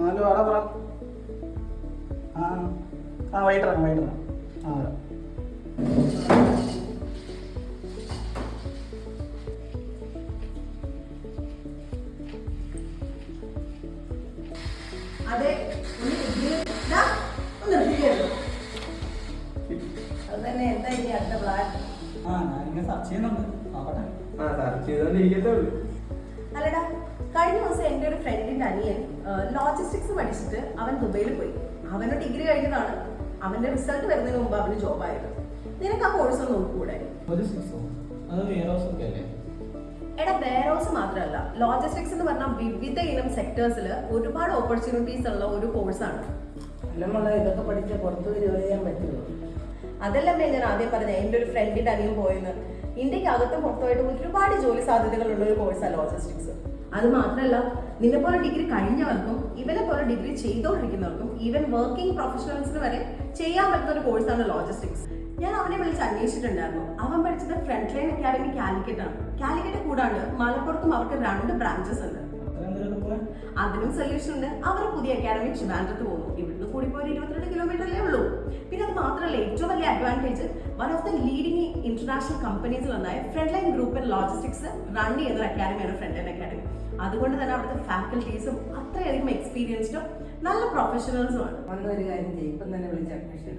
Hello ആടാ പറ. വൈകിട്ടിറങ്ങാം. അതെ, അത് തന്നെ. എന്താ ഇനി അടുത്ത പ്ലാൻ? ഞാനിങ്ങനെ സെർച്ച് ചെയ്യുന്നുണ്ട്. അല്ലടാ, കഴിഞ്ഞ ദിവസം എൻ്റെ ഒരു ഫ്രണ്ടിന്റെ അനിയൻ ലോജിസ്റ്റിക്സ് പഠിച്ചിട്ട് അവൻ ദുബൈയിൽ പോയി. അവന് ഡിഗ്രി കഴിഞ്ഞതാണ്. അവന്റെ റിസൾട്ട് വരുന്നതിന് മുമ്പ് അവന് ജോബായത്. നിനക്ക് ആ കോഴ്സ് ഒന്ന് നോക്കൂടെ? എടാ, വെയർഹൗസ് മാത്രമല്ല, ലോജിസ്റ്റിക്സ് എന്ന് പറഞ്ഞാൽ വിവിധ ഇനം സെക്ടേഴ്സിൽ ഒരുപാട് ഓപ്പർച്യൂണിറ്റീസ് ഉള്ള ഒരു കോഴ്സാണ്. ഇതൊക്കെ പഠിച്ച പുറത്തു ജോലി ചെയ്യാൻ പറ്റുമോ? അതല്ലമ്മേ ഞാൻ ആദ്യം പറഞ്ഞ എൻ്റെ ഒരു ഫ്രണ്ടിന്റെ അനിയൻ പോയെന്ന്. ഇന്ത്യക്ക് അകത്തും പുറത്തുമായിട്ട് ഒരുപാട് ജോലി സാധ്യതകളുള്ള ഒരു കോഴ്സാണ് ലോജിസ്റ്റിക്സ്. അത് മാത്രമല്ല, നിന്നെ പോലെ ഡിഗ്രി കഴിഞ്ഞവർക്കും ഇവനെ പോലെ ഡിഗ്രി ചെയ്തുകൊണ്ടിരിക്കുന്നവർക്കും ഈവൻ വർക്കിംഗ് പ്രൊഫഷണൽസിന് വരെ ചെയ്യാൻ പറ്റുന്ന ഒരു കോഴ്സാണ് ലോജിസ്റ്റിക്സ്. ഞാൻ അവനെ വിളിച്ച് അന്വേഷിച്ചിട്ടുണ്ടായിരുന്നു. അവൻ പഠിച്ചത് ഫ്രണ്ട് ലൈൻ അക്കാഡമി കാലിക്കറ്റ് ആണ്. കാലിക്കറ്റ് കൂടാണ്ട് മലപ്പുറത്തും അവർക്ക് 2 ബ്രാഞ്ചസ് ഉണ്ട്. അതിനും സൊല്യൂഷൻ ഉണ്ട്. അവർ പുതിയ അക്കാഡമി ട്രിവാൻഡ്രത്ത് പോകുന്നു. ഇവിടുന്ന് കൂടി പോയി 22 കിലോമീറ്ററല്ലേ ഉള്ളൂ. പിന്നെ അത് മാത്രമല്ല, ഏറ്റവും വലിയ advantage, one of the leading international കമ്പനീസിലൊന്നായ front line group and logistics run ചെയ്യുന്ന ഒരു അക്കാഡമിയാണ് ഫ്രണ്ട് ലൈൻ അക്കാഡമി. അതുകൊണ്ട് തന്നെ അവിടുത്തെ ഫാക്കൽറ്റീസും അത്രയധികം എക്സ്പീരിയൻസ്ഡും നല്ല പ്രൊഫഷണൽസും ആണ്. ഒരു കാര്യം ചെയ്യും, ഇപ്പം തന്നെ വിളിച്ച് അഡ്മിഷൻ